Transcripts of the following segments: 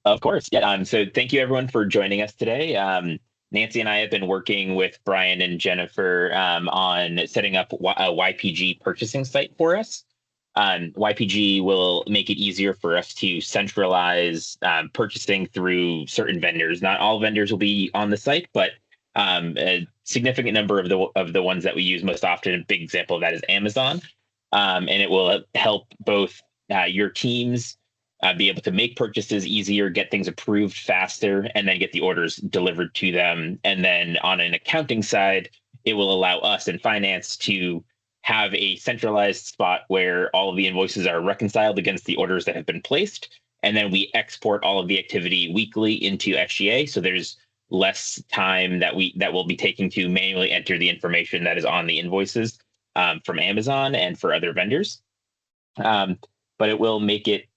Of course. Yeah. So thank you everyone for joining us today. Nancy and I have been working with Brian and Jennifer on setting up a YPG purchasing site for us. YPG will make it easier for us to centralize purchasing through certain vendors. Not all vendors will be on the site, but a significant number of the ones that we use most often. A big example of that is Amazon, and it will help both your teams be able to make purchases easier, get things approved faster, and then get the orders delivered to them. And then on an accounting side, it will allow us in finance to have a centralized spot where all of the invoices are reconciled against the orders that have been placed. And then we export all of the activity weekly into SGA. So there's less time that we'll be taking to manually enter the information that is on the invoices from Amazon and for other vendors. But it will make it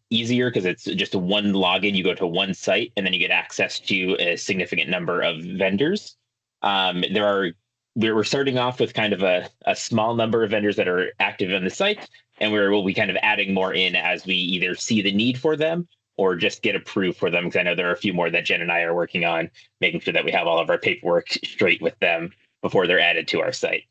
easier because it's just a one login. You go to one site and then you get access to a significant number of vendors. We're starting off with kind of a small number of vendors that are active on the site, and we'll be kind of adding more in as we either see the need for them or just get approved for them. Because I know there are a few more that Jen and I are working on, making sure that we have all of our paperwork straight with them before they're added to our site.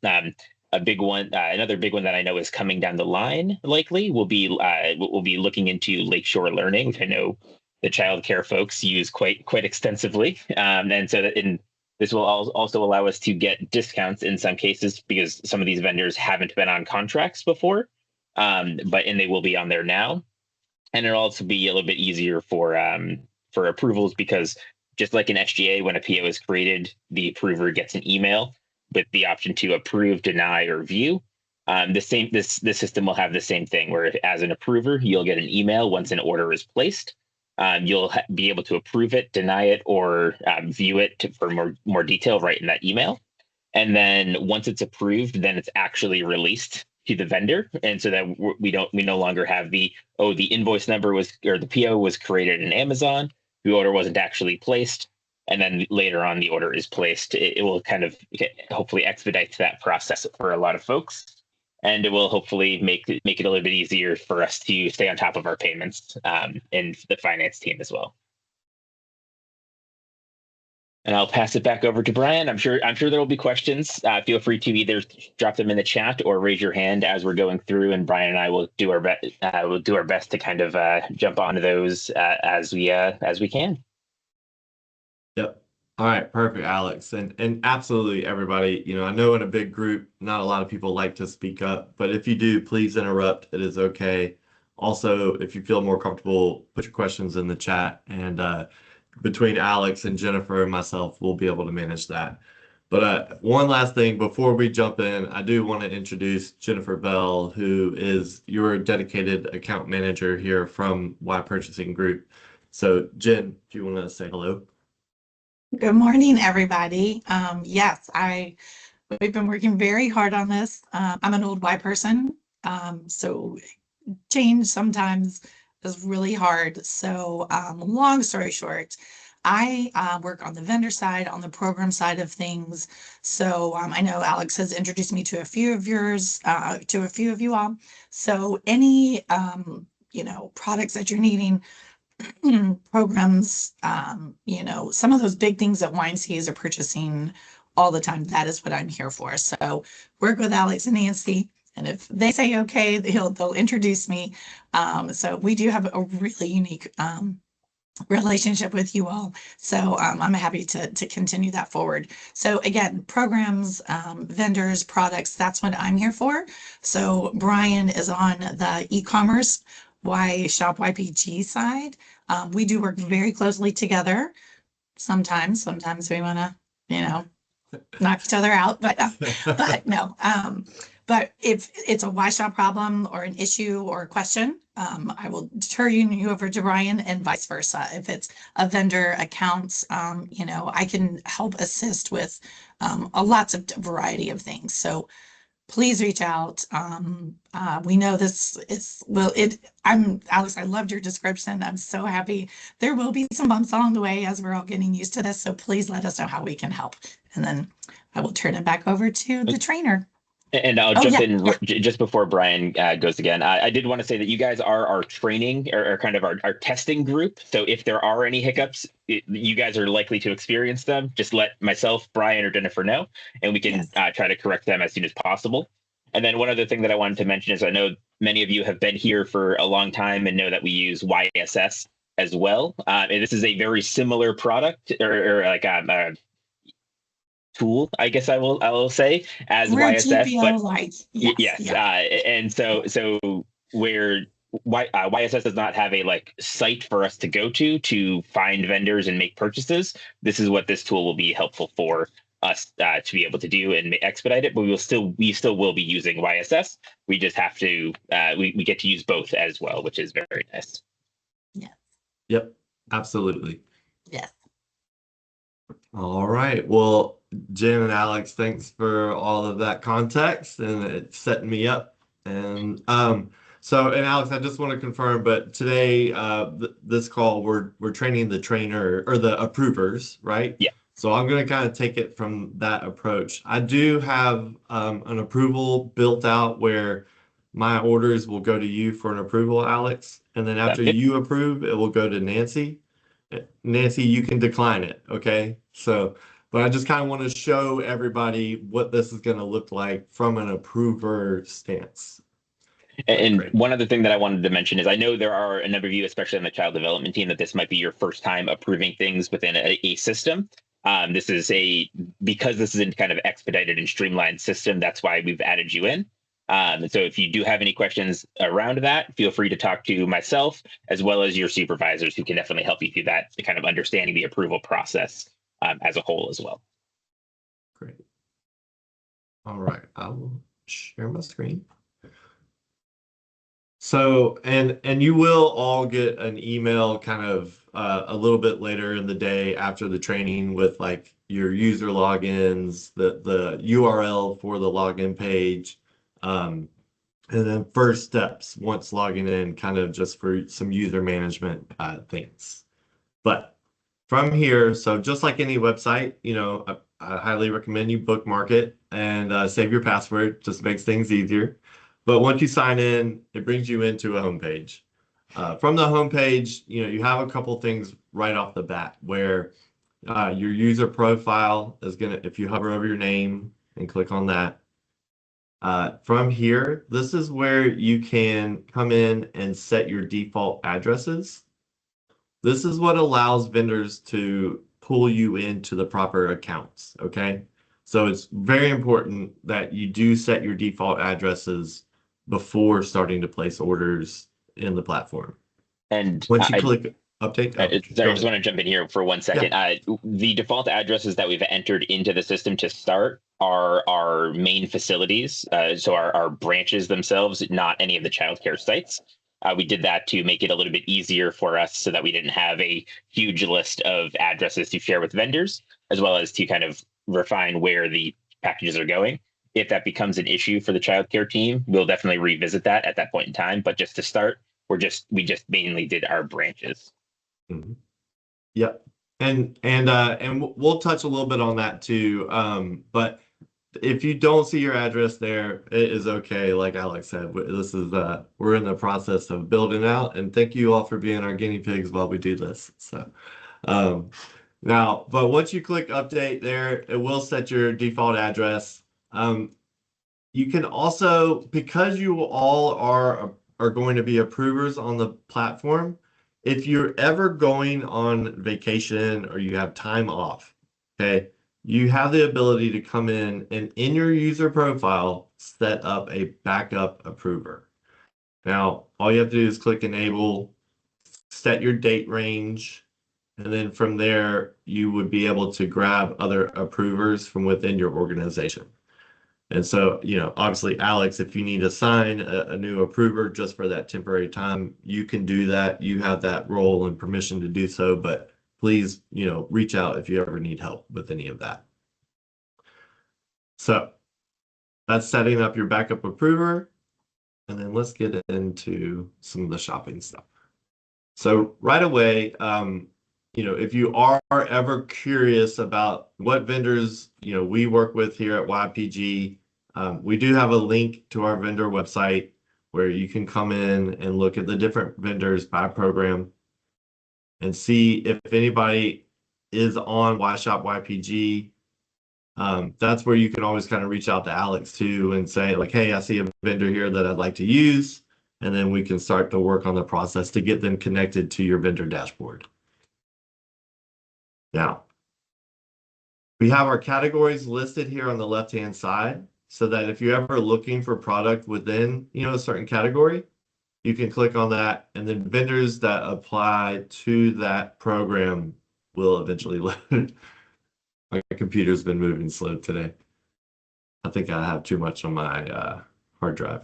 A big one, another big one that I know is coming down the line likely will be we'll be looking into Lakeshore Learning, which I know the childcare folks use quite extensively, and so this will also allow us to get discounts in some cases because some of these vendors haven't been on contracts before, and they will be on there now, and it'll also be a little bit easier for approvals because just like in SGA, when a PO is created, the approver gets an email with the option to approve, deny, or view. This system will have the same thing where as an approver, you'll get an email once an order is placed. You'll be able to approve it, deny it, or view it for more detail right in that email. And then once it's approved, then it's actually released to the vendor. And so that we no longer have the invoice number or the PO was created in Amazon, the order wasn't actually placed, and then later on the order is placed. It will kind of hopefully expedite that process for a lot of folks, and it will hopefully make it a little bit easier for us to stay on top of our payments and the finance team as well. And I'll pass it back over to Brian. I'm sure there will be questions. Feel free to either drop them in the chat or raise your hand as we're going through, and Brian and I will do our best. We'll do our best to kind of jump onto those as we can. Yep. All right, perfect, Alex. And absolutely everybody, I know in a big group, not a lot of people like to speak up, but if you do, please interrupt. It is okay. Also, if you feel more comfortable, put your questions in the chat, and between Alex and Jennifer and myself, we'll be able to manage that. But one last thing before we jump in, I do want to introduce Jennifer Bell, who is your dedicated account manager here from Y Purchasing Group. So Jen, do you want to say hello? Good morning, everybody. Yes, we've been working very hard on this. I'm an old Y person, so change sometimes is really hard. So long story short, I work on the vendor side, on the program side of things. So I know Alex has introduced me to a few of you all. So any products that you're needing, programs, some of those big things that YMCAs are purchasing all the time, that is what I'm here for. So work with Alex and Nancy, and if they say okay, they'll introduce me. So we do have a really unique relationship with you all. So I'm happy to continue that forward. So again, programs, vendors, products, that's what I'm here for. So Brian is on the e-commerce YshopYPG side. We do work very closely together. Sometimes we want to, knock each other out, but no. But if it's a YShop problem or an issue or a question, I will turn you over to Brian, and vice versa. If it's a vendor accounts, I can help assist with a lots of variety of things. So please reach out. We know this is, Alex, I loved your description. I'm so happy. There will be some bumps along the way as we're all getting used to this. So please let us know how we can help. And then I will turn it back over to the trainer. And I'll Oh, jump yeah, in yeah. just before Brian goes again. I did want to say that you guys are our training or kind of our testing group. So if there are any hiccups, you guys are likely to experience them. Just let myself, Brian, or Jennifer know, and we can Yes. try to correct them as soon as possible. And then one other thing that I wanted to mention is I know many of you have been here for a long time and know that we use YSS as well. And this is a very similar product or like tool, I guess I will say, as We're YSS, but GPO light. Yes. yes, Yeah. and so where YSS does not have a like site for us to go to find vendors and make purchases. This is what this tool will be helpful for us to be able to do and expedite it. But we still will be using YSS. We just have to we get to use both as well, which is very nice. Yes. Yep, absolutely. Yes. All right. Well, Jen and Alex, thanks for all of that context and it setting me up. And and Alex, I just want to confirm, but today this call we're training the trainer or the approvers, right? Yeah. So I'm going to kind of take it from that approach. I do have an approval built out where my orders will go to you for an approval, Alex, and then after you approve, it will go to Nancy. Nancy, you can decline it, okay? So, but I just kind of want to show everybody what this is going to look like from an approver stance. And one other thing that I wanted to mention is I know there are a number of you, especially on the child development team, that this might be your first time approving things within a system. This is because this is a kind of expedited and streamlined system. That's why we've added you in. And so if you do have any questions around that, feel free to talk to myself as well as your supervisors who can definitely help you through that, kind of understanding the approval process as a whole as well. Great. All right, I will share my screen. So, and you will all get an email kind of a little bit later in the day after the training with like your user logins, the URL for the login page, and then first steps once logging in, kind of just for some user management things. But from here, so just like any website, you know, I highly recommend you bookmark it and save your password. Just makes things easier. But once you sign in, it brings you into a homepage. From the homepage, you know, you have a couple things right off the bat where your user profile is gonna, if you hover over your name and click on that. From here, this is where you can come in and set your default addresses. This is what allows vendors to pull you into the proper accounts, okay? So it's very important that you do set your default addresses before starting to place orders in the platform. And once you click update, sorry, I just want to jump in here for 1 second. Yeah. The default addresses that we've entered into the system to start are our main facilities. So our branches themselves, not any of the childcare sites. We did that to make it a little bit easier for us so that we didn't have a huge list of addresses to share with vendors, as well as to kind of refine where the packages are going. If that becomes an issue for the childcare team, we'll definitely revisit that at that point in time. But just to start, we just mainly did our branches. Mm-hmm. Yep. And we'll touch a little bit on that too. But if you don't see your address there, it is okay. Like Alex said, this is we're in the process of building out, and thank you all for being our guinea pigs while we do this. So now, but once you click update there, it will set your default address. You can also, because you all are going to be approvers on the platform, if you're ever going on vacation or you have time off, okay, you have the ability to come in and in your user profile, set up a backup approver. Now, all you have to do is click enable, set your date range, and then from there, you would be able to grab other approvers from within your organization. And so, you know, obviously, Alex, if you need to assign a new approver just for that temporary time, you can do that. You have that role and permission to do so, but please, you know, reach out if you ever need help with any of that. So that's setting up your backup approver. And then let's get into some of the shopping stuff. So right away, you know, if you are ever curious about what vendors, you know, we work with here at YPG, We do have a link to our vendor website where you can come in and look at the different vendors by program and see if anybody is on YshopYPG. That's where you can always kind of reach out to Alex too and say like, hey, I see a vendor here that I'd like to use. And then we can start to work on the process to get them connected to your vendor dashboard. Now, we have our categories listed here on the left-hand side so that if you're ever looking for product within, a certain category, you can click on that and then vendors that apply to that program will eventually load. My computer's been moving slow today. I think I have too much on my hard drive.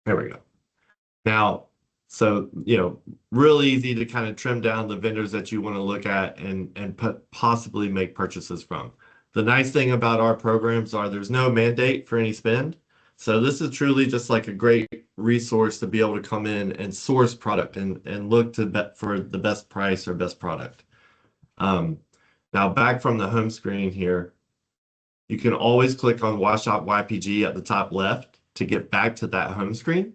There we go. Now, so, real easy to kind of trim down the vendors that you want to look at and possibly make purchases from. The nice thing about our programs are there's no mandate for any spend. So this is truly just like a great resource to be able to come in and source product and look for the best price or best product. Now back from the home screen here, you can always click on YshopYPG at the top left to get back to that home screen.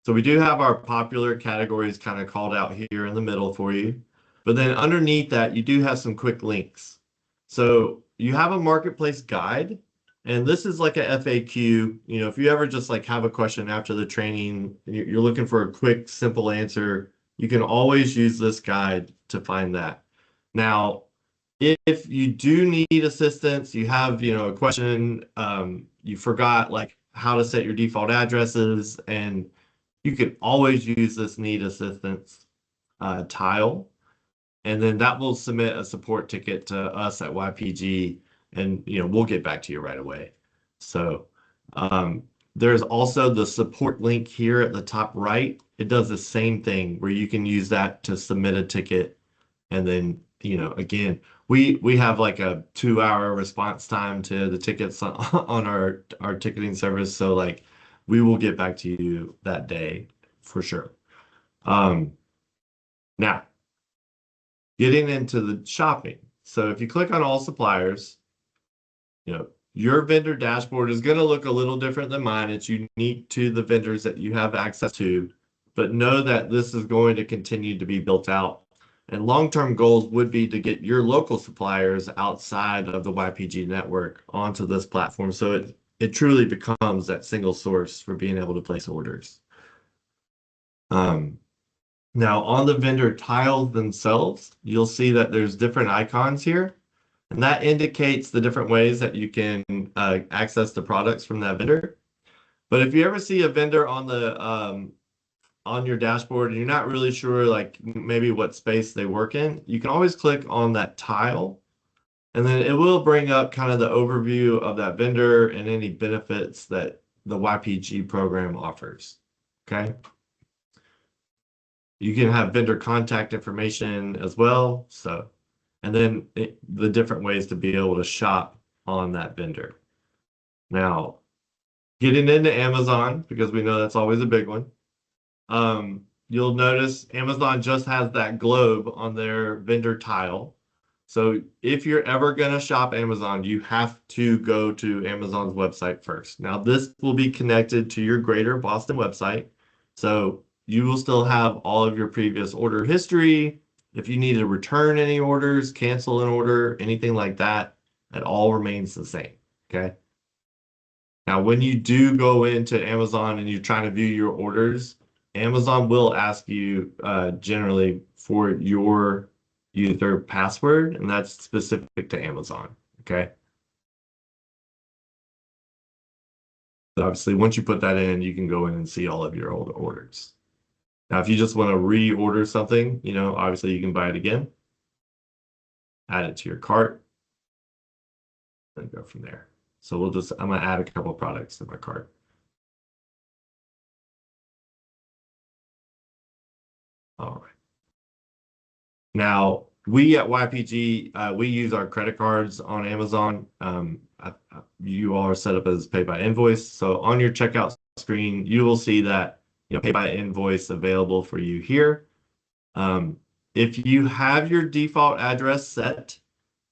So we do have our popular categories kind of called out here in the middle for you. But then underneath that, you do have some quick links. So you have a marketplace guide, and this is like a FAQ. If you ever just like have a question after the training, you're looking for a quick, simple answer, you can always use this guide to find that. Now, if you do need assistance, you have, a question, you forgot like how to set your default addresses, and you can always use this need assistance tile, and then that will submit a support ticket to us at YPG, and we'll get back to you right away. So there's also the support link here at the top right. It does the same thing where you can use that to submit a ticket, and then again, we have like a 2-hour response time to the tickets on our ticketing service, so like we will get back to you that day for sure. Now, getting into the shopping. So if you click on all suppliers, your vendor dashboard is going to look a little different than mine. It's unique to the vendors that you have access to, but know that this is going to continue to be built out. And long-term goals would be to get your local suppliers outside of the YPG network onto this platform, so it truly becomes that single source for being able to place orders. Now on the vendor tiles themselves, you'll see that there's different icons here, and that indicates the different ways that you can access the products from that vendor. But if you ever see a vendor on the on your dashboard and you're not really sure like maybe what space they work in, you can always click on that tile, and then it will bring up kind of the overview of that vendor and any benefits that the YPG program offers. Okay. You can have vendor contact information as well. So, and then the different ways to be able to shop on that vendor. Now, getting into Amazon, because we know that's always a big one. You'll notice Amazon just has that globe on their vendor tile. So if you're ever going to shop Amazon, you have to go to Amazon's website first. Now, this will be connected to your Greater Boston website. So you will still have all of your previous order history. If you need to return any orders, cancel an order, anything like that, it all remains the same. Okay. Now, when you do go into Amazon and you're trying to view your orders, Amazon will ask you generally for your user password, and that's specific to Amazon. Okay. So obviously, once you put that in, you can go in and see all of your old orders. Now, if you just want to reorder something, obviously you can buy it again, add it to your cart, and go from there. So I'm going to add a couple of products to my cart. All right. Now, we at YPG, we use our credit cards on Amazon. You all are set up as pay by invoice. So on your checkout screen, you will see that pay by invoice available for you here. If you have your default address set,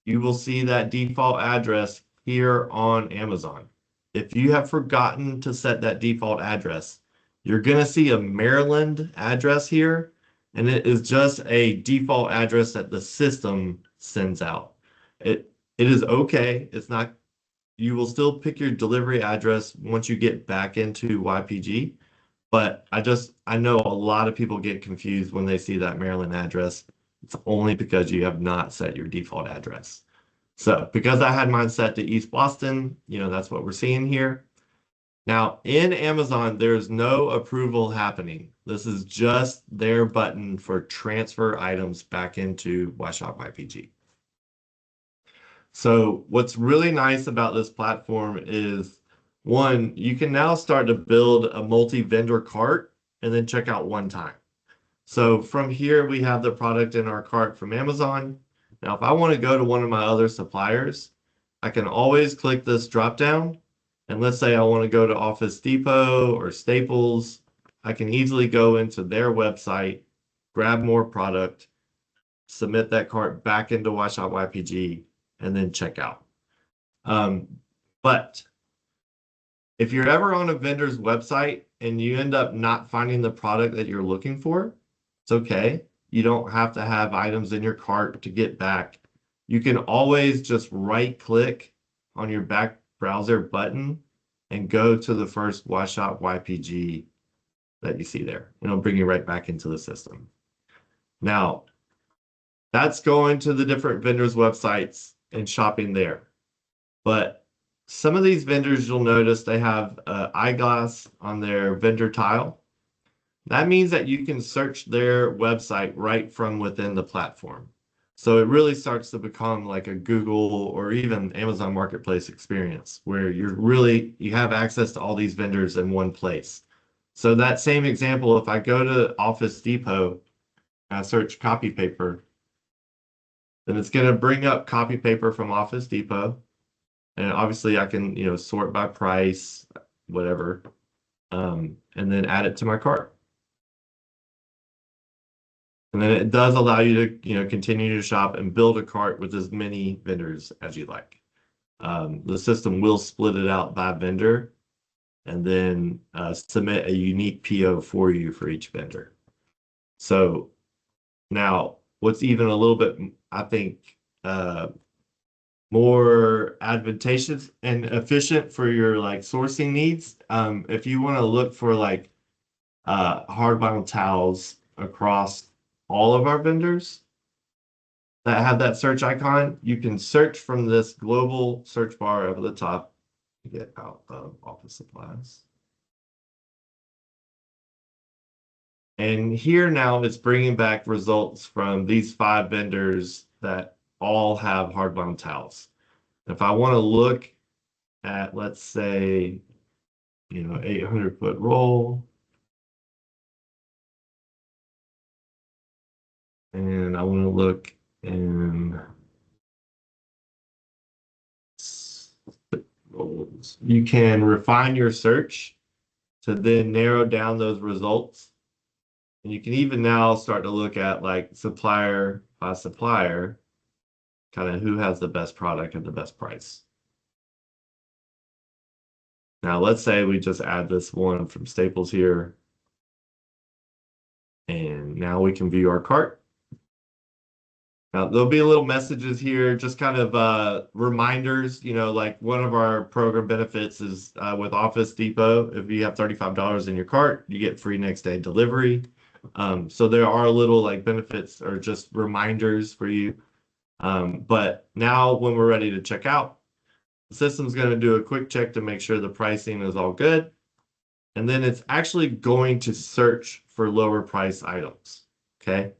you will see that default address here on Amazon. If you have forgotten to set that default address, you're going to see a Maryland address here, and it is just a default address that the system sends out. It is okay. It's not, you will still pick your delivery address once you get back into YPG, but I know a lot of people get confused when they see that Maryland address. It's only because you have not set your default address. So because I had mine set to East Boston, that's what we're seeing here. Now in Amazon, there's no approval happening. This is just their button for transfer items back into YshopYPG. So what's really nice about this platform is, one, you can now start to build a multi-vendor cart and then check out one time. So from here, we have the product in our cart from Amazon. Now, if I want to go to one of my other suppliers, I can always click this drop down. And let's say I want to go to Office Depot or Staples. I can easily go into their website, grab more product, submit that cart back into YshopYPG, and then check out. But if you're ever on a vendor's website and you end up not finding the product that you're looking for, it's okay. You don't have to have items in your cart to get back. You can always just right click on your back browser button and go to the first YshopYPG that you see there. And it'll bring you right back into the system. Now, that's going to the different vendors' websites and shopping there. But some of these vendors, you'll notice they have eyeglass on their vendor tile. That means that you can search their website right from within the platform. So it really starts to become like a Google or even Amazon Marketplace experience where you have access to all these vendors in one place. So that same example, if I go to Office Depot, I search copy paper, then it's going to bring up copy paper from Office Depot. And obviously I can, sort by price, whatever, and then add it to my cart. And then it does allow you to, continue to shop and build a cart with as many vendors as you like. The system will split it out by vendor and then submit a unique PO for you for each vendor. So now what's even a little bit, I think, more advantageous and efficient for your sourcing needs. If you want to look for hardbound towels across all of our vendors that have that search icon, you can search from this global search bar over the top to get out of office supplies. And here now it's bringing back results from these 5 vendors that all have hardbound towels. If I want to look at, let's say, 800-foot roll, and I want to look in rolls, you can refine your search to then narrow down those results. And you can even now start to look at supplier by supplier, kind of who has the best product at the best price. Now, let's say we just add this one from Staples here. And now we can view our cart. Now, there'll be little messages here, just kind of reminders, one of our program benefits is with Office Depot, if you have $35 in your cart, you get free next day delivery. So there are little benefits or just reminders for you. But now when we're ready to check out, the system's going to do a quick check to make sure the pricing is all good. And then it's actually going to search for lower price items. Okay.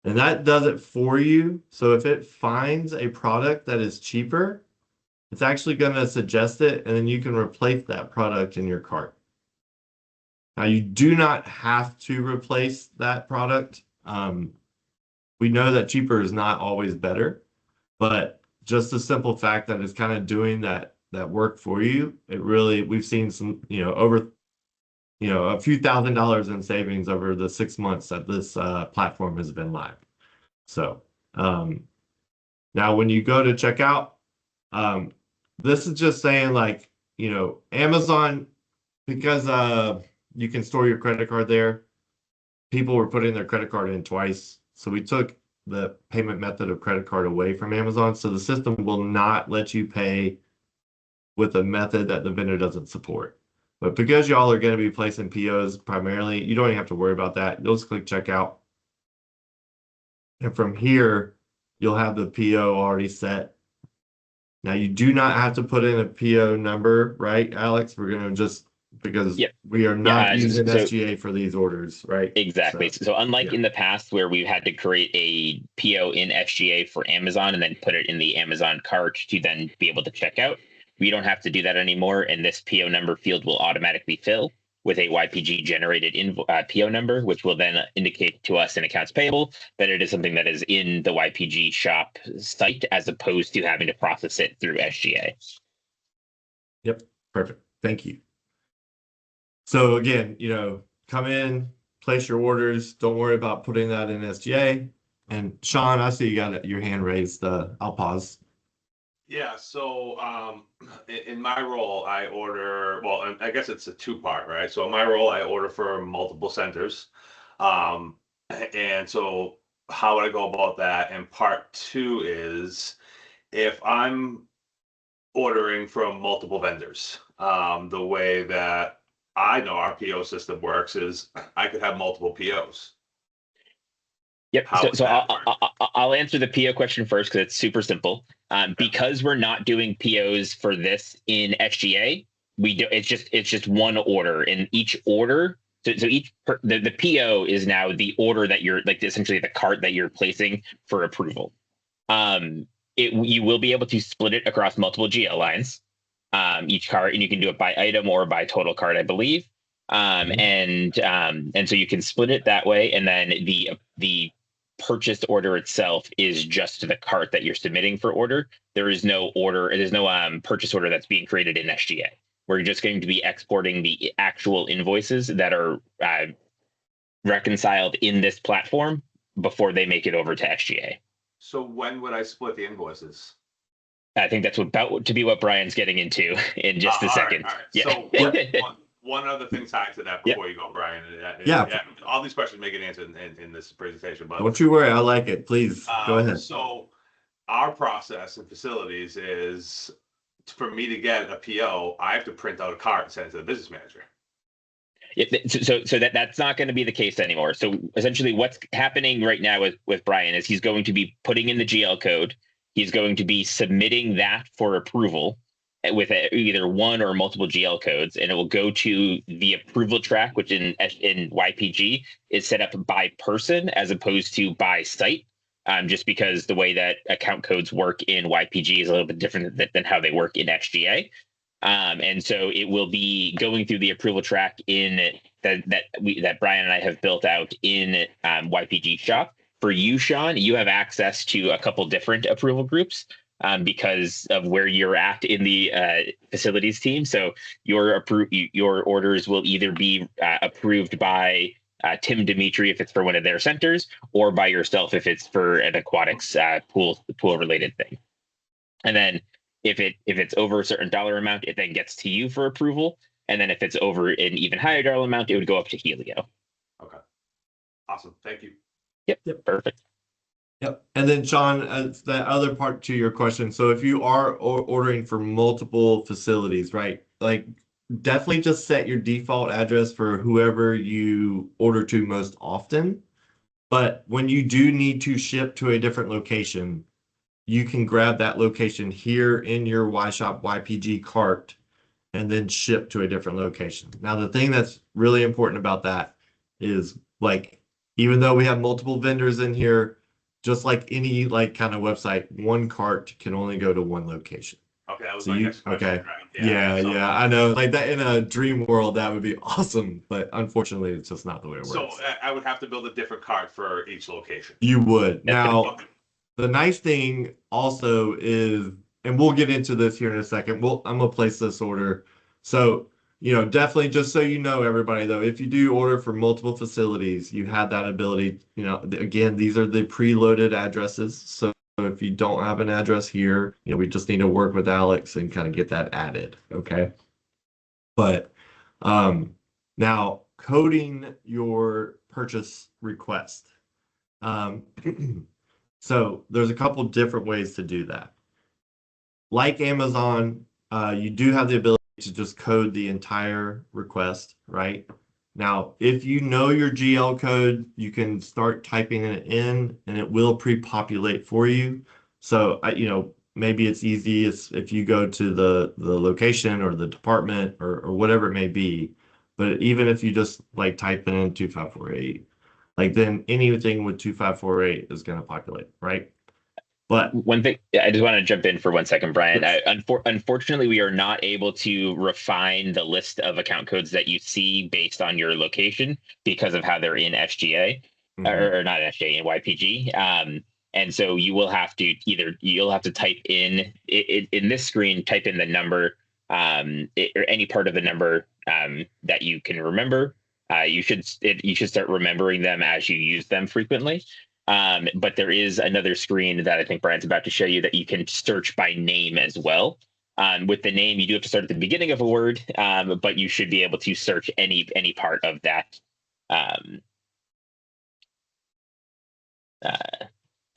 And that does it for you. So if it finds a product that is cheaper, it's actually going to suggest it, and then you can replace that product in your cart. Now, you do not have to replace that product. We know that cheaper is not always better, but just the simple fact that it's kind of doing that work for you, we've seen some, over a few $1,000s in savings over the 6 months that this platform has been live. So Now, when you go to checkout, this is just saying like, Amazon, because you can store your credit card there, people were putting their credit card in twice. So we took the payment method of credit card away from Amazon. So the system will not let you pay with a method that the vendor doesn't support. But because y'all are going to be placing POs primarily, you don't even have to worry about that. You'll just click checkout. And from here, you'll have the PO already set. Now you do not have to put in a PO number, right, Alex? We're going to just, because we are not using SGA for these orders, right? Exactly. So unlike in the past where we've had to create a PO in SGA for Amazon and then put it in the Amazon cart to then be able to check out, we don't have to do that anymore. And this PO number field will automatically fill with a YPG generated PO number, which will then indicate to us in accounts payable that it is something that is in the YPG shop site as opposed to having to process it through SGA. Yep. Perfect. Thank you. So again, come in, place your orders. Don't worry about putting that in SGA. And Sean, I see you got your hand raised. I'll pause. Yeah, so in my role, I order, well, I guess it's a two-part, right? So in my role, I order for multiple centers. And so how would I go about that? And part two is if I'm ordering from multiple vendors, the way that I know our PO system works is I could have multiple POs. Yep. So I'll answer the PO question first because it's super simple. Because we're not doing POs for this in SGA, it's just one order, and each order. So the PO is now the order that you're like essentially the cart that you're placing for approval. You will be able to split it across multiple GL lines, each cart, and you can do it by item or by total cart, I believe. And so you can split it that way, and then the purchased order itself is just the cart that you're submitting for order. There is no order. There's no purchase order that's being created in SGA. We're just going to be exporting the actual invoices that are reconciled in this platform before they make it over to SGA. So when would I split the invoices? I think that's about to be what Brian's getting into in just a second. All right. Yeah. So one other thing tied to that before you go, Brian. Yeah. All these questions may get answered in this presentation, but don't you worry, I like it. Please go ahead. So our process in facilities is for me to get a PO, I have to print out a cart and send it to the business manager. So that's not going to be the case anymore. So essentially what's happening right now with Brian is he's going to be putting in the GL code. He's going to be submitting that for approval with either one or multiple GL codes, and it will go to the approval track, which in YPG is set up by person as opposed to by site, just because the way that account codes work in YPG is a little bit different than how they work in SGA. And so it will be going through the approval track in that Brian and I have built out in YPG Shop. For you, Sean, you have access to a couple different approval groups because of where you're at in the facilities team. So your orders will either be approved by Tim Dimitri if it's for one of their centers, or by yourself if it's for an aquatics pool related thing. And then if it's over a certain dollar amount, it then gets to you for approval. And then if it's over an even higher dollar amount, it would go up to Helio. Okay. Awesome. Thank you. Yep. Perfect. Yep. And then Sean, that other part to your question. So if you are ordering for multiple facilities, right? Like definitely just set your default address for whoever you order to most often. But when you do need to ship to a different location, you can grab that location here in your YshopYPG cart and then ship to a different location. Now, the thing that's really important about that is like, even though we have multiple vendors in here, just like any like kind of website, one cart can only go to one location. Okay, that was my next question. Okay. Right? Yeah, I know. Like that in a dream world, that would be awesome, but unfortunately, it's just not the way it works. So I would have to build a different cart for each location. You would. Now, the nice thing also is, and we'll get into this here in a second. I'm gonna place this order. So, definitely just so you know, everybody, though, if you do order for multiple facilities, you have that ability. Again, these are the preloaded addresses. So if you don't have an address here, we just need to work with Alex and kind of get that added. Okay. But now coding your purchase request. So there's a couple different ways to do that. Like Amazon, you do have the ability to just code the entire request, right? Now, if you know your GL code, you can start typing it in and it will pre-populate for you. So, maybe it's easy if you go to the location or the department or whatever it may be. But even if you just like type in 2548, like then anything with 2548 is going to populate, right? But one thing, I just want to jump in for 1 second, Brian. Unfortunately, we are not able to refine the list of account codes that you see based on your location because of how they're in SGA or not SGA, in YPG. And so you will have to you'll have to type in this screen, type in the number or any part of the number that you can remember. You should start remembering them as you use them frequently. But there is another screen that I think Brian's about to show you that you can search by name as well. With the name, you do have to start at the beginning of a word, but you should be able to search any part of that.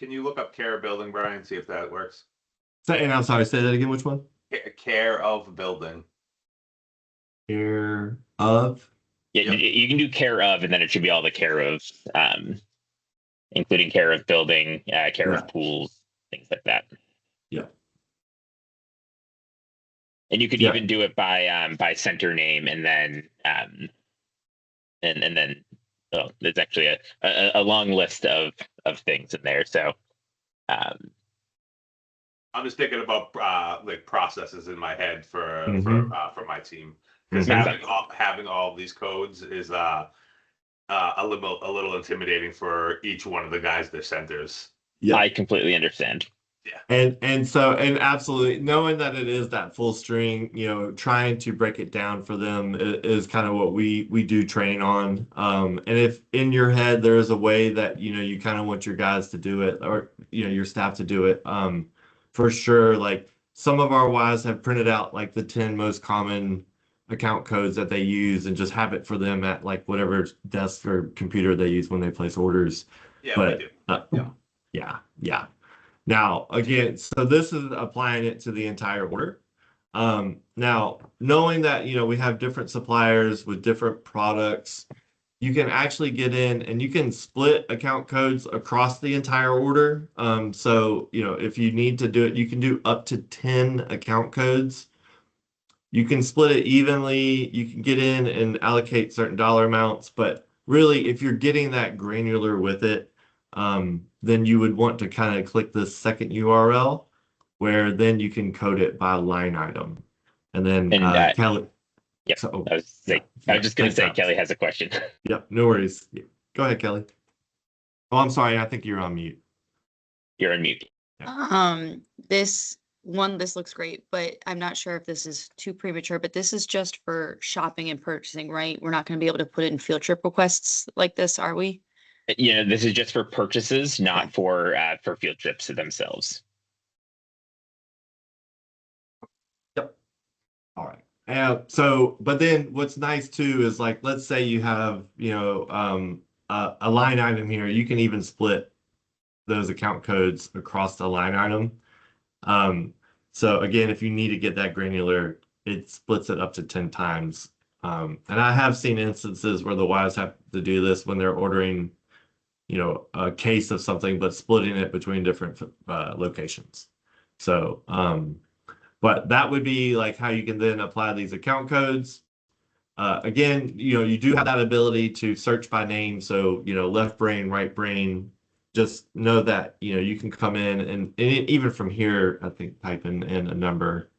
Can you look up care of building, Brian, see if that works? And I'm sorry, say that again. Which one? Care of building. Care of? Yeah, yep. You can do care of, and then it should be all the care of. Including care of building, care of pools, things like that. Yeah. And you could even do it by center name, and then and then there's actually a long list of things in there. So I'm just thinking about like processes in my head for my team, because having all of these codes is a little intimidating for each one of the guys that centers. Yeah, I completely understand. Yeah, and absolutely knowing that it is that full string, trying to break it down for them is kind of what we do train on. And if in your head there is a way that you kind of want your guys to do it, or your staff to do it, for sure. Like some of our Ys have printed out like the 10 most common account codes that they use and just have it for them at like whatever desk or computer they use when they place orders. Yeah, but we do. Yeah. Now again, so this is applying it to the entire order. Now knowing that we have different suppliers with different products, you can actually get in and you can split account codes across the entire order. So if you need to do it, you can do up to 10 account codes. You can split it evenly. You can get in and allocate certain dollar amounts, but really, if you're getting that granular with it, then you would want to kind of click this second URL, where then you can code it by line item. And then Kelly. Yep. So, I was just going to say, Kelly has a question. Yep. No worries. Go ahead, Kelly. Oh, I'm sorry. I think you're on mute. You're on mute. Yeah. This looks great, but I'm not sure if this is too premature, but this is just for shopping and purchasing, right? We're not going to be able to put in field trip requests like this, are we? This is just for purchases, not for field trips themselves. Yep. All right. So, but then what's nice too is like, let's say you have, a line item here. You can even split those account codes across the line item. So again, if you need to get that granular, it splits it up to 10 times. And I have seen instances where the Ys have to do this when they're ordering, a case of something, but splitting it between different locations. So, but that would be like how you can then apply these account codes. Again, you do have that ability to search by name. So, left brain, right brain. Just know that you can come in and even from here, I think type in a number,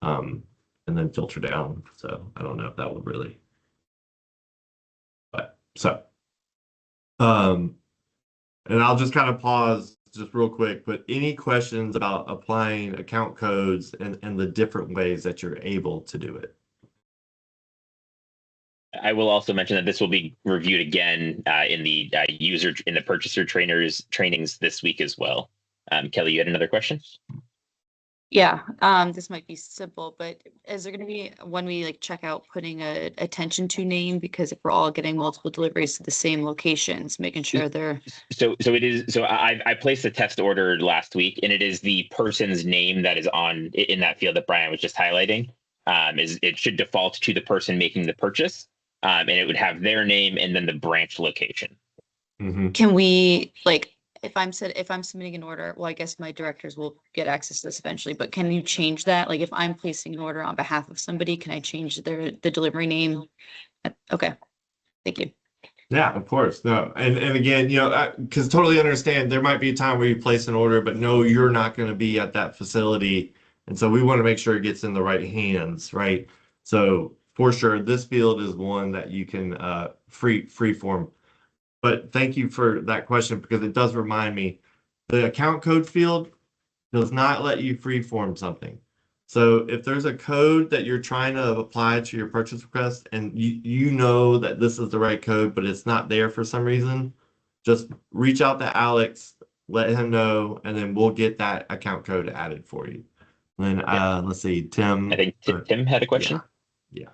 and then filter down. So I don't know if that would really, but so, and I'll just kind of pause just real quick. But any questions about applying account codes and the different ways that you're able to do it? I will also mention that this will be reviewed again in the purchaser trainings this week as well. Kelly, you had another question? Yeah, this might be simple, but is there going to be when we like check out putting a attention to name, because if we're all getting multiple deliveries to the same locations, making sure they're So it is. So I placed a test order last week, and it is the person's name that is on in that field that Brian was just highlighting. Is it should default to the person making the purchase, and it would have their name and then the branch location. Can we like if I'm submitting an order, well, I guess my directors will get access to this eventually, but can you change that? Like if I'm placing an order on behalf of somebody, can I change the delivery name? Okay, thank you. Yeah, of course. No. And again, because totally understand there might be a time where you place an order, but no, you're not going to be at that facility. And so we want to make sure it gets in the right hands, right? So for sure, this field is one that you can free form. But thank you for that question, because it does remind me, the account code field does not let you free form something. So if there's a code that you're trying to apply to your purchase request and you know that this is the right code, but it's not there for some reason, just reach out to Alex, let him know, and then we'll get that account code added for you. And then let's see, Tim. I think Tim had a question. Yeah.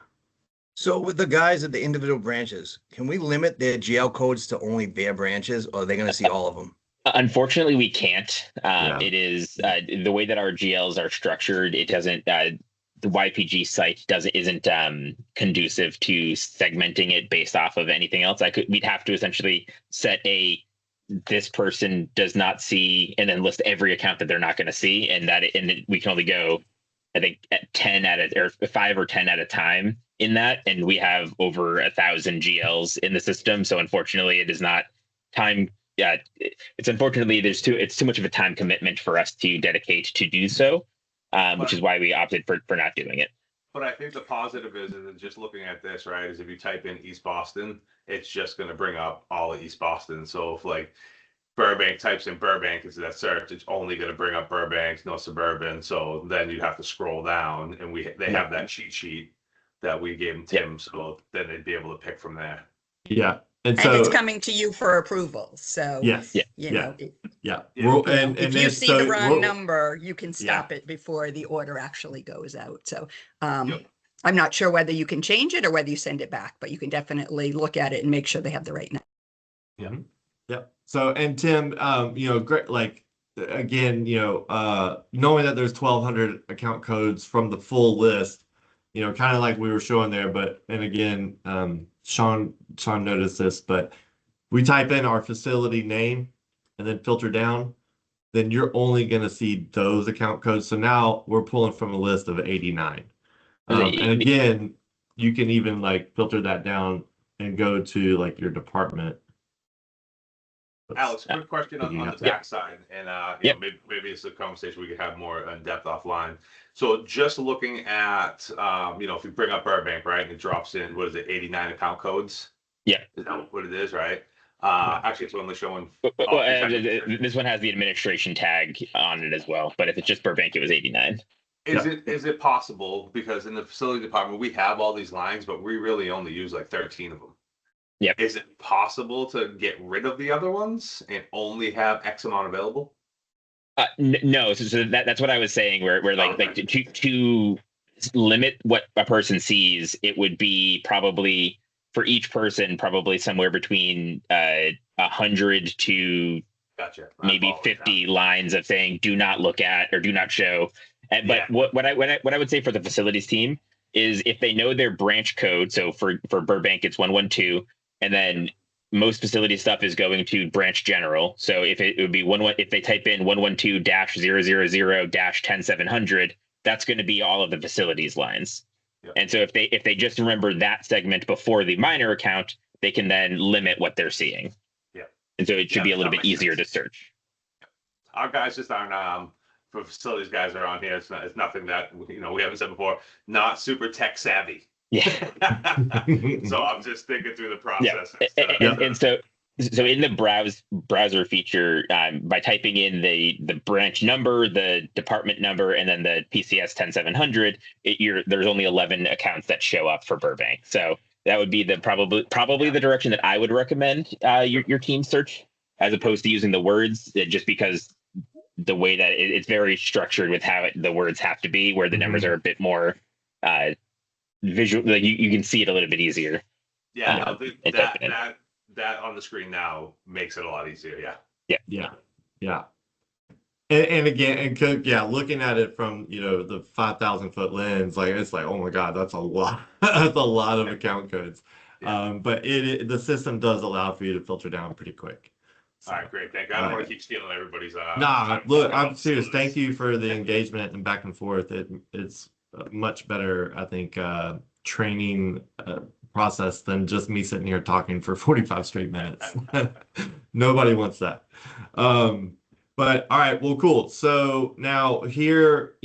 So with the guys at the individual branches, can we limit their GL codes to only their branches, or are they going to see all of them? Unfortunately, we can't. It is the way that our GLs are structured. It doesn't. The YPG site isn't conducive to segmenting it based off of anything else. We'd have to essentially set this person does not see, and then list every account that they're not going to see, and we can only go, I think, at 10 or 5 or 10 at a time in that, and we have over 1,000 GLs in the system. So unfortunately, it is not time. Yeah, it's unfortunately it's too much of a time commitment for us to dedicate to do so, which is why we opted for not doing it. But I think the positive is just looking at this, right, is if you type in East Boston, it's just going to bring up all of East Boston. So if like Burbank types in Burbank into that search, it's only going to bring up Burbank, no suburban. So then you'd have to scroll down, and they have that cheat sheet that we gave Tim, so then they'd be able to pick from there. Yeah. And it's coming to you for approval. So yes, you know, if you see the wrong number, you can stop it before the order actually goes out. So I'm not sure whether you can change it or whether you send it back, but you can definitely look at it and make sure they have the right number. Yeah. Yeah. So, and Tim, great, like, again, knowing that there's 1,200 account codes from the full list, kind of like we were showing there, and again, Sean noticed this, but we type in our facility name and then filter down, then you're only going to see those account codes. So now we're pulling from a list of 89. And again, you can even like filter that down and go to like your department. Alex, quick question on the tax side, and maybe it's a conversation we could have more in depth offline. So just looking at, if you bring up Burbank, right, and it drops in, what is it, 89 account codes? Yeah. Is that what it is, right? Actually, it's only showing. This one has the administration tag on it as well, but if it's just Burbank, it was 89. Is it possible, because in the facility department, we have all these lines, but we really only use like 13 of them. Yeah. Is it possible to get rid of the other ones and only have X amount available? No, so that's what I was saying. Where like to limit what a person sees, it would be probably for each person probably somewhere between 100 to maybe 50 lines of saying do not look at or do not show. But what I would say for the facilities team is if they know their branch code. So for Burbank, it's 112. And then most facility stuff is going to branch general. So if it would be if they type in 112-000-10700, that's going to be all of the facilities lines. Yep. And so if they just remember that segment before the minor account, they can then limit what they're seeing. Yeah. And so it should be a little bit easier to search. Our guys just aren't for facilities guys are on here. It's nothing that we haven't said before. Not super tech savvy. Yeah. So I'm just thinking through the process. Yeah. And so in the browser feature, by typing in the branch number, the department number, and then the PCS 10700, there's only 11 accounts that show up for Burbank. So that would be probably the direction that I would recommend your team search, as opposed to using the words, just because the way that it's very structured with how the words have to be, where the numbers are a bit more visual. Like you can see it a little bit easier. Yeah, no, and type it in. that on the screen now makes it a lot easier. Yeah. Yeah. And again, looking at it from, the 5,000-foot lens, like it's like, oh my God, that's a lot. That's a lot of account codes. Yeah. But the system does allow for you to filter down pretty quick. So, All right, great. Thank you. I don't want to keep stealing everybody's. nah, look, I'm serious. Thank you for the engagement and back and forth. It's a much better, I think, training process than just me sitting here talking for 45 straight minutes. Nobody wants that. But all right, well, cool. So now here,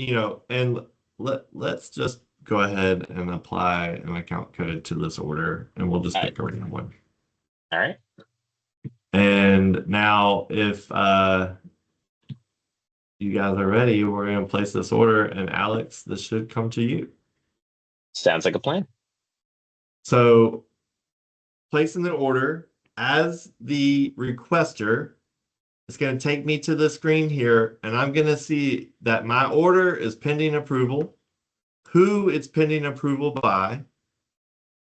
and let's just go ahead and apply an account code to this order, and we'll just pick a random one. All right. And now if you guys are ready, we're going to place this order, and Alex, this should come to you. Sounds like a plan. So placing the order as the requester, it's going to take me to the screen here, and I'm going to see that my order is pending approval, who it's pending approval by.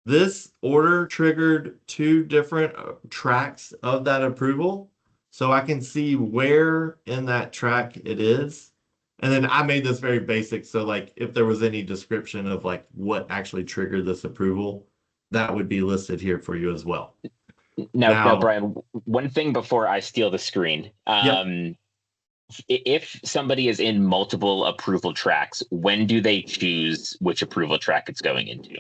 This order triggered 2 different tracks of that approval, so I can see where in that track it is. And then I made this very basic, so like if there was any description of like what actually triggered this approval, that would be listed here for you as well. Now, Brian, one thing before I steal the screen. If somebody is in multiple approval tracks, when do they choose which approval track it's going into?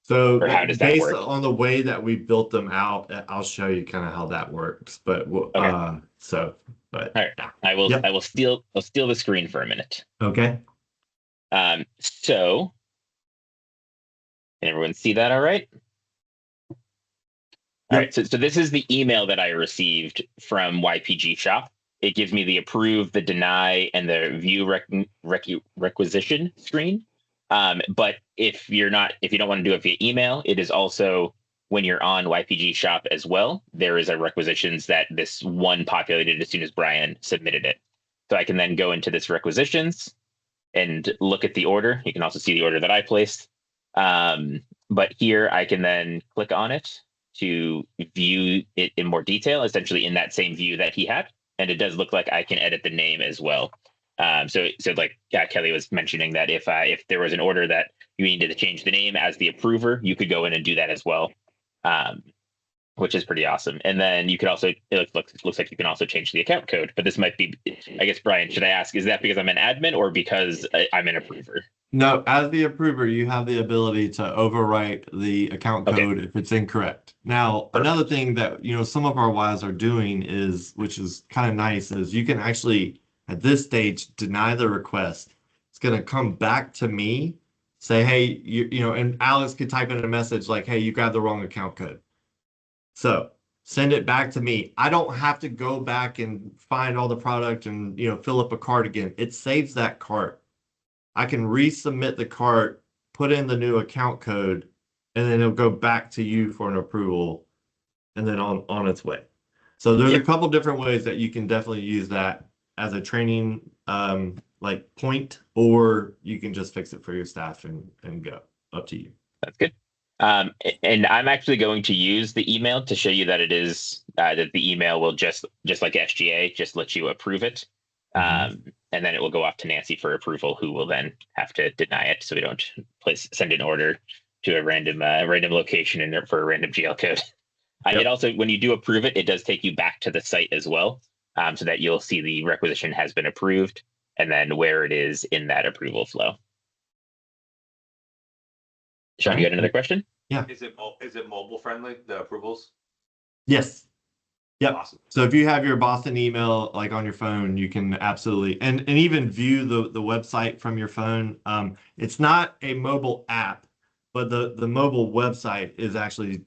So or how does that based work? on the way that we built them out, I'll show you kind of how that works. But Okay. All right. I will steal the screen for a minute. Okay. So can everyone see that all right? All right, so this is the email that I received from YPG Shop. It gives me the approve, the deny, and the view requisition screen. But if you don't want to do it via email, it is also when you're on YPG Shop as well, there is a requisitions that this one populated as soon as Brian submitted it. So I can then go into this requisitions and look at the order. You can also see the order that I placed. But here I can then click on it to view it in more detail, essentially in that same view that he had. And it does look like I can edit the name as well. So like Kelly was mentioning that if there was an order that you needed to change the name as the approver, you could go in and do that as well, which is pretty awesome. And then you could also, it looks like you can also change the account code. But this might be, I guess, Brian, should I ask, is that because I'm an admin or because I'm an approver? No, as the approver, you have the ability to overwrite the account code if it's incorrect. Now, another thing that some of our Ys are doing is, which is kind of nice, is you can actually at this stage deny the request. It's going to come back to me, say, hey, and Alex could type in a message like, hey, you got the wrong account code. So send it back to me. I don't have to go back and find all the product and fill up a cart again. It saves that cart. I can resubmit the cart, put in the new account code, and then it'll go back to you for an approval, and then on its way. So there's a couple different ways that you can definitely use that as a training like point, or you can just fix it for your staff and go. Up to you. That's good. And I'm actually going to use the email to show you that it is that the email will just like SGA, just let you approve it. And then it will go off to Nancy for approval, who will then have to deny it, so we don't send an order to a random location for a random GL code. It also, when you do approve it, it does take you back to the site as well, so that you'll see the requisition has been approved and then where it is in that approval flow. Sean, you got another question? Yeah. Is it mobile friendly, the approvals? Yes. Yep. Awesome. So if you have your Boston email like on your phone, you can absolutely and even view the website from your phone. It's not a mobile app, but the mobile website is actually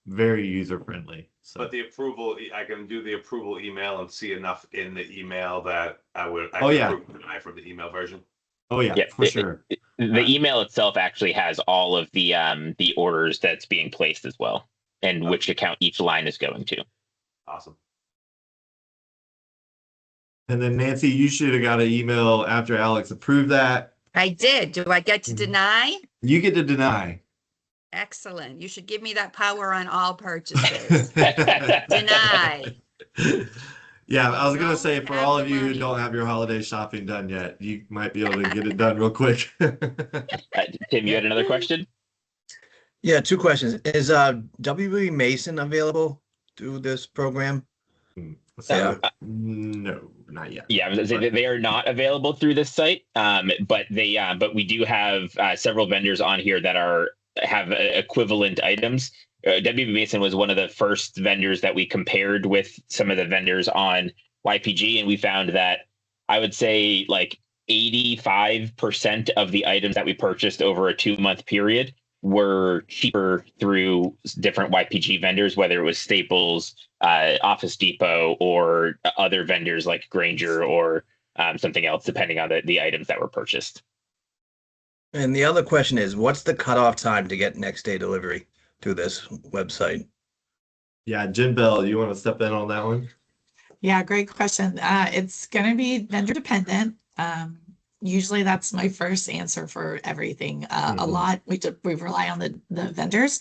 very user friendly. So. But the approval, I can do the approval email and see enough in the email that I can approve from the email version. Oh yeah, for sure. The email itself actually has all of the orders that's being placed as well, and which account each line is going to. Awesome. And then Nancy, you should have got an email after Alex approved that. I did. Do I get to deny? You get to deny. Excellent. You should give me that power on all purchases. Deny. Yeah, I was gonna Don't say for have all the of you who money. don't have your holiday shopping done yet, you might be able to get it done real quick. Tim, you had another question? Yeah, two questions. Is WB Mason available through this program? So, no, not yet. Yeah, I was gonna say that they are not available through this site, but we do have several vendors on here that have equivalent items. WB Mason was one of the first vendors that we compared with some of the vendors on YPG, and we found that I would say like 85% of the items that we purchased over a 2-month period were cheaper through different YPG vendors, whether it was Staples, Office Depot, or other vendors like Grainger or something else, depending on the items that were purchased. And the other question is, what's the cutoff time to get next day delivery through this website? Yeah, Jen Bell, you want to step in on that one? Yeah, great question. It's going to be vendor dependent. Usually that's my first answer for everything. A lot, we rely on the vendors.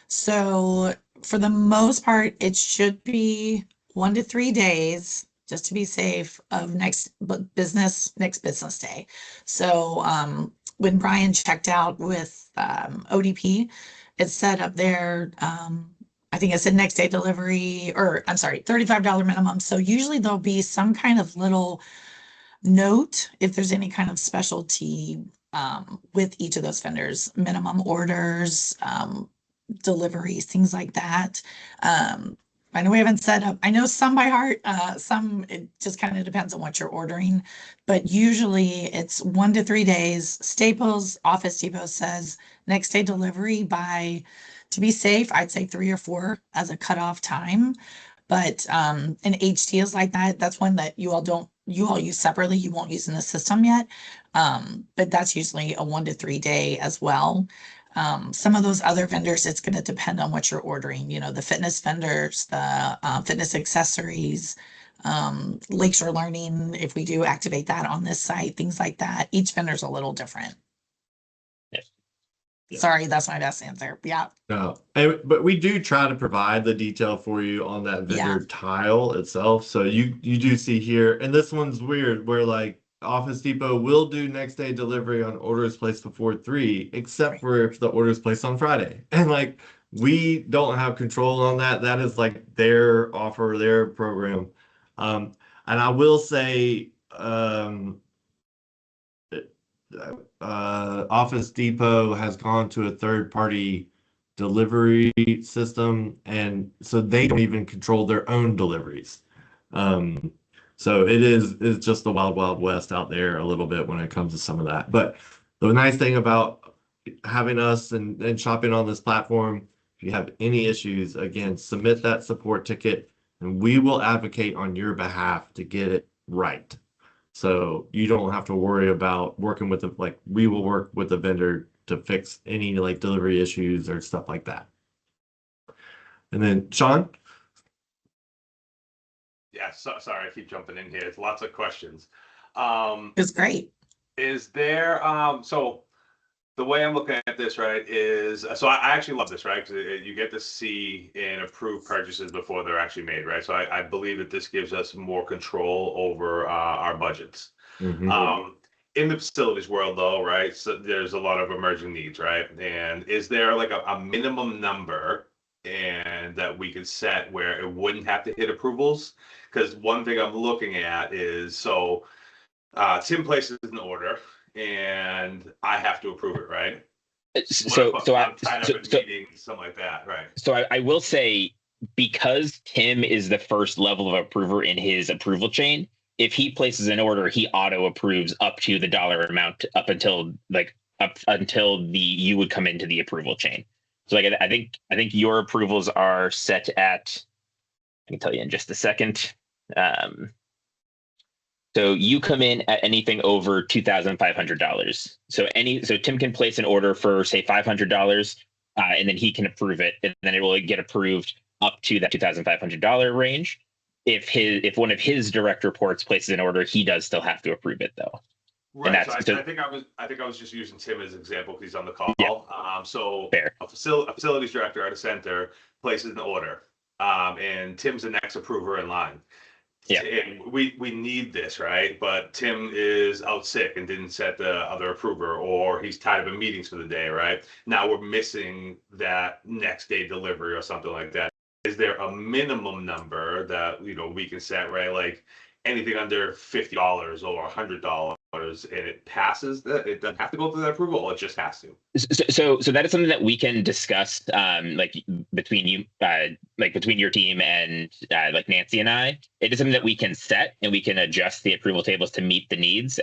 So for the most part, it should be 1 to 3 days, just to be safe, of next business day. So when Brian checked out with ODP, it said up there, I think it said next day delivery, or I'm sorry, $35 minimum. So usually there'll be some kind of little note if there's any kind of specialty with each of those vendors, minimum orders, deliveries, things like that. I know we haven't set up, I know some by heart, some it just kind of depends on what you're ordering, but usually it's 1 to 3 days. Staples, Office Depot says next day delivery by, to be safe, I'd say 3 or 4 as a cutoff time. But and HT is like that. That's one that you all use separately. You won't use in the system yet. But that's usually a 1 to 3 day as well. Some of those other vendors, it's going to depend on what you're ordering. You know, the fitness vendors, the fitness accessories, Lakeshore Learning, if we do activate that on this site, things like that. Each vendor's a little different. Yeah. Sorry, that's my best answer. Yeah. No, but we do try to provide the detail for you on that vendor tile itself. So you do see here, and this one's weird, where like Office Depot will do next day delivery on orders placed before 3, except for if the order is placed on Friday. And like we don't have control on that. That is like their offer, their program. And I will say, Office Depot has gone to a third-party delivery system, and so they don't even control their own deliveries. So it's just the wild, wild west out there a little bit when it comes to some of that. But the nice thing about having us and shopping on this platform, if you have any issues, again, submit that support ticket, and we will advocate on your behalf to get it right. So you don't have to worry about working with we will work with the vendor to fix any like delivery issues or stuff like that. And then Sean? Yeah, sorry, I keep jumping in here. It's lots of questions. It's great. Is there, so the way I'm looking at this, right, is, so I actually love this, right? Because you get to see and approve purchases before they're actually made, right? So I believe that this gives us more control over our budgets. In the facilities world though, right, so there's a lot of emerging needs, right? And is there like a minimum number and that we could set where it wouldn't have to hit approvals? Because one thing I'm looking at is, so Tim places an order and I have to approve it, right? So I'm tied up in meetings, something like that, right? So I will say, because Tim is the first level of approver in his approval chain, if he places an order, he auto approves up to the dollar amount up until you would come into the approval chain. So like I think your approvals are set at, I can tell you in just a second. So you come in at anything over $2,500. So Tim can place an order for say $500, and then he can approve it, and then it will get approved up to that $2,500 range. if one of his direct reports places an order, he does still have to approve it though. Right. So I think I was just using Tim as an example because he's on the call. Yeah. So Fair. a facilities director at a center places an order, and Tim's the next approver in line. Yeah. And we need this, right? But Tim is out sick and didn't set the other approver, or he's tied up in meetings for the day, right? Now we're missing that next day delivery or something like that. Is there a minimum number that we can set, right? Like anything under $50 or $100, and it passes that, it doesn't have to go through that approval, or it just has to. So that is something that we can discuss, like between you, like between your team and like Nancy and I. It is something that we can set, and we can adjust the approval tables to meet the needs.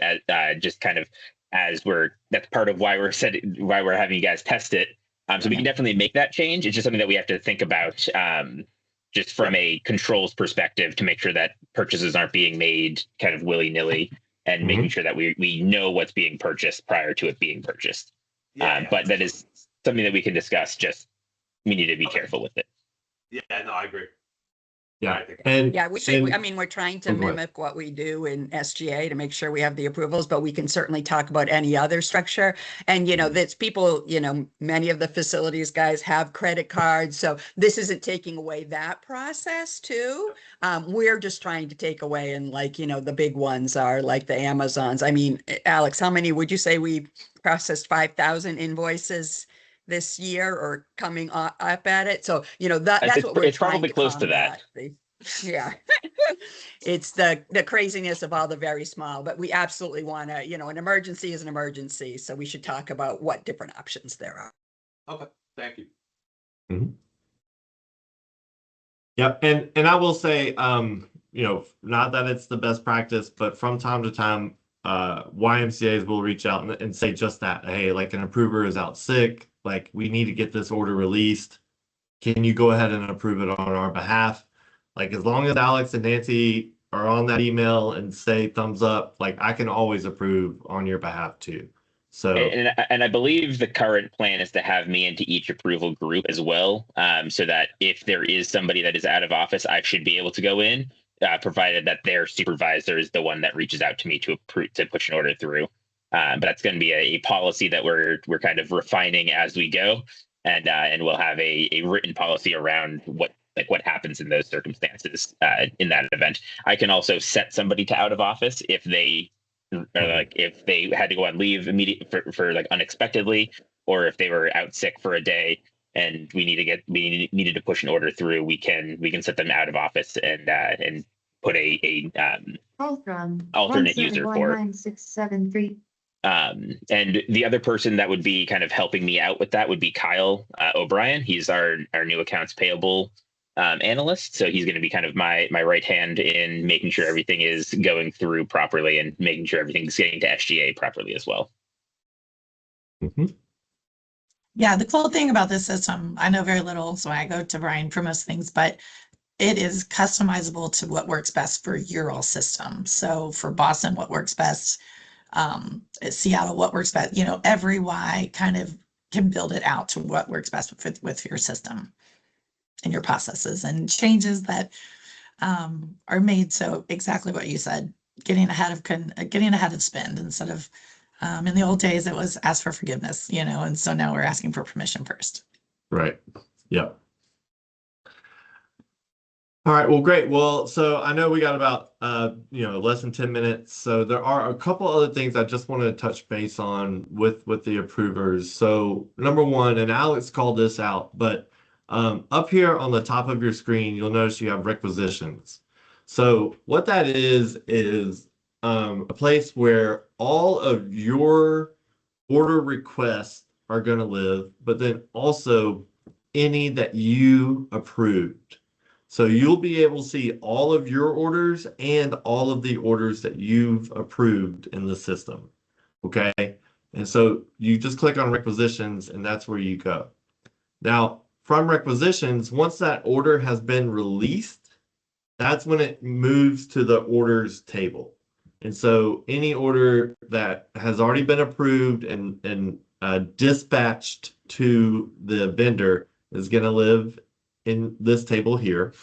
Just kind of that's part of why we're having you guys test it. So we can definitely make that change. It's just something that we have to think about, just from a controls perspective, to make sure that purchases aren't being made kind of willy-nilly, and making sure that we know what's being purchased prior to it being purchased. But that is something that we can discuss. Just we need to be careful with it. Yeah, no, I agree. Yeah. We're trying to mimic what we do in SGA to make sure we have the approvals, but we can certainly talk about any other structure. And, that's people, many of the facilities guys have credit cards. So this isn't taking away that process too. We're just trying to take away, and the big ones are like the Amazons. I mean, Alex, how many would you say we processed 5,000 invoices this year or coming up at it? So, that's what we're trying probably to close to that. Yeah. It's the craziness of all the very small, but we absolutely want to, an emergency is an emergency. So we should talk about what different options there are. Okay. Thank you. Yep. And I will say, not that it's the best practice, but from time to time, YMCAs will reach out and say just that, hey, like an approver is out sick, like we need to get this order released. Can you go ahead and approve it on our behalf? Like, as long as Alex and Nancy are on that email and say thumbs up, like I can always approve on your behalf too. So, and I believe the current plan is to have me into each approval group as well, so that if there is somebody that is out of office, I should be able to go in, provided that their supervisor is the one that reaches out to me to push an order through. But that's going to be a policy that we're kind of refining as we go, and we'll have a written policy around what happens in those circumstances in that event. I can also set somebody to out of office if they had to go on leave immediately for unexpectedly, or if they were out sick for a day and we needed to push an order through. We can set them out of office and put a alternate user for it. 9673. And the other person that would be kind of helping me out with that would be Kyle O'Brien. He's our new accounts payable analyst. So he's going to be kind of my right hand in making sure everything is going through properly and making sure everything's getting to SGA properly as well. Yeah, the cool thing about this system, I know very little, so I go to Brian for most things, but it is customizable to what works best for your all system. So for Boston, what works best, Seattle, what works best, every Y kind of can build it out to what works best with your system and your processes, and changes that are made. So exactly what you said, getting ahead of spend instead of in the old days it was ask for forgiveness, and so now we're asking for permission first. Right. Yep. All right. Well, great. Well, so I know we got about less than 10 minutes. So there are a couple other things I just wanted to touch base on with the approvers. So number one, and Alex called this out, but up here on the top of your screen, you'll notice you have requisitions. So what that is a place where all of your order requests are going to live, but then also any that you approved. So you'll be able to see all of your orders and all of the orders that you've approved in the system. Okay. And so you just click on requisitions and that's where you go. Now, from requisitions, once that order has been released, that's when it moves to the orders table. And so any order that has already been approved and dispatched to the vendor is going to live in this table here.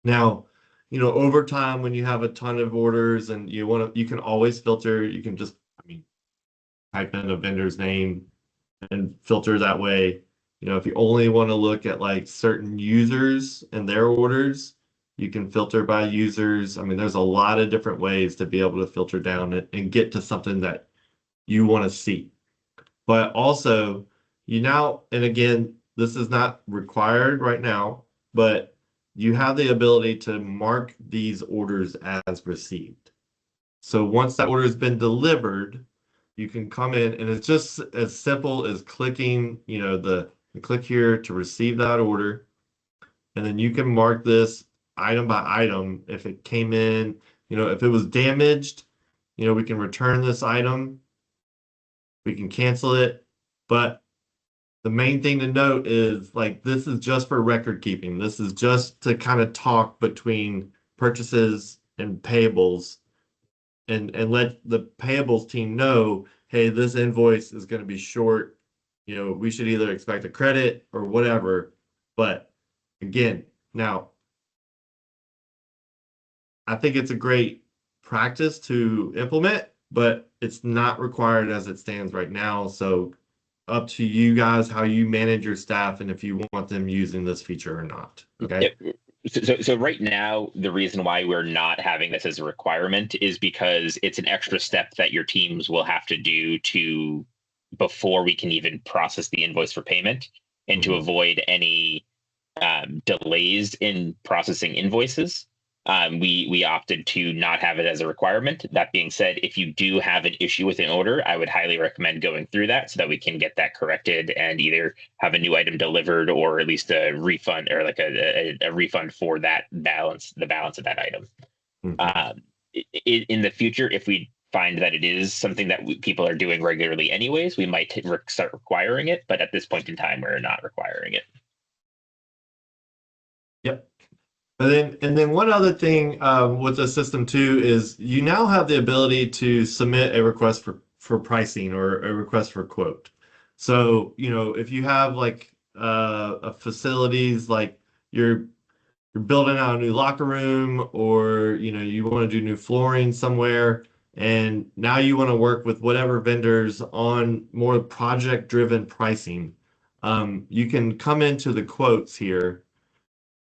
Now, over time when you have a ton of orders and you can always filter. You can just, type in a vendor's name and filter that way. If you only want to look at like certain users and their orders, you can filter by users. There's a lot of different ways to be able to filter down and get to something that you want to see. But also, and again, this is not required right now, but you have the ability to mark these orders as received. So once that order has been delivered, you can come in and it's just as simple as clicking, the click here to receive that order. And then you can mark this item by item. If it came in, if it was damaged, we can return this item. We can cancel it. But the main thing to note is like, this is just for record keeping. This is just to kind of talk between purchases and payables and let the payables team know, hey, this invoice is going to be short. We should either expect a credit or whatever. But again, now, I think it's a great practice to implement, but it's not required as it stands right now. So up to you guys how you manage your staff and if you want them using this feature or not. Okay. Yep. So right now, the reason why we're not having this as a requirement is because it's an extra step that your teams will have to do before we can even process the invoice for payment, and to avoid any delays in processing invoices. We opted to not have it as a requirement. That being said, if you do have an issue with an order, I would highly recommend going through that so that we can get that corrected and either have a new item delivered or at least a refund, or like a refund for the balance of that item. In the future, if we find that it is something that people are doing regularly anyways, we might start requiring it. But at this point in time, we're not requiring it. Yep. And then one other thing with the system too is you now have the ability to submit a request for pricing or a request for quote. So, if you have like a facilities, like you're building out a new locker room, or you want to do new flooring somewhere, and now you want to work with whatever vendors on more project driven pricing, you can come into the quotes here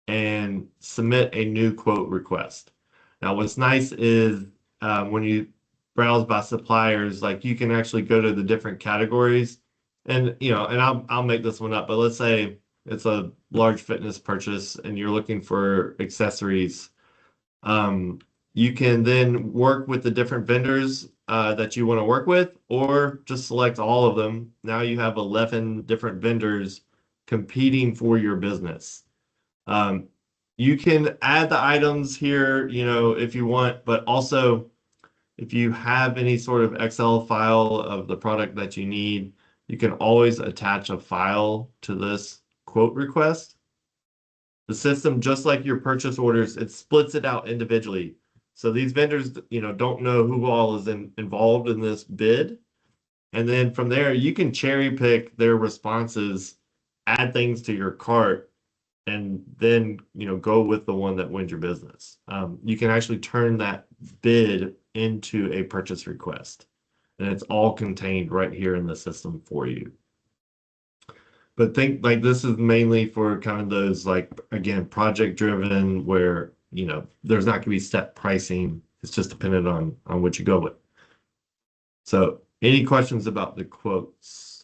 and submit a new quote request. Now, what's nice is when you browse by suppliers, like you can actually go to the different categories, and I'll make this one up, but let's say it's a large fitness purchase and you're looking for accessories. You can then work with the different vendors that you want to work with, or just select all of them. Now you have 11 different vendors competing for your business. You can add the items here, if you want, but also if you have any sort of Excel file of the product that you need, you can always attach a file to this quote request. The system, just like your purchase orders, it splits it out individually. So these vendors, don't know who all is involved in this bid. And then from there, you can cherry pick their responses, add things to your cart, and then go with the one that wins your business. You can actually turn that bid into a purchase request, and it's all contained right here in the system for you. But think like this is mainly for kind of those, like, again, project driven, where there's not going to be set pricing. It's just dependent on what you go with. So any questions about the quotes?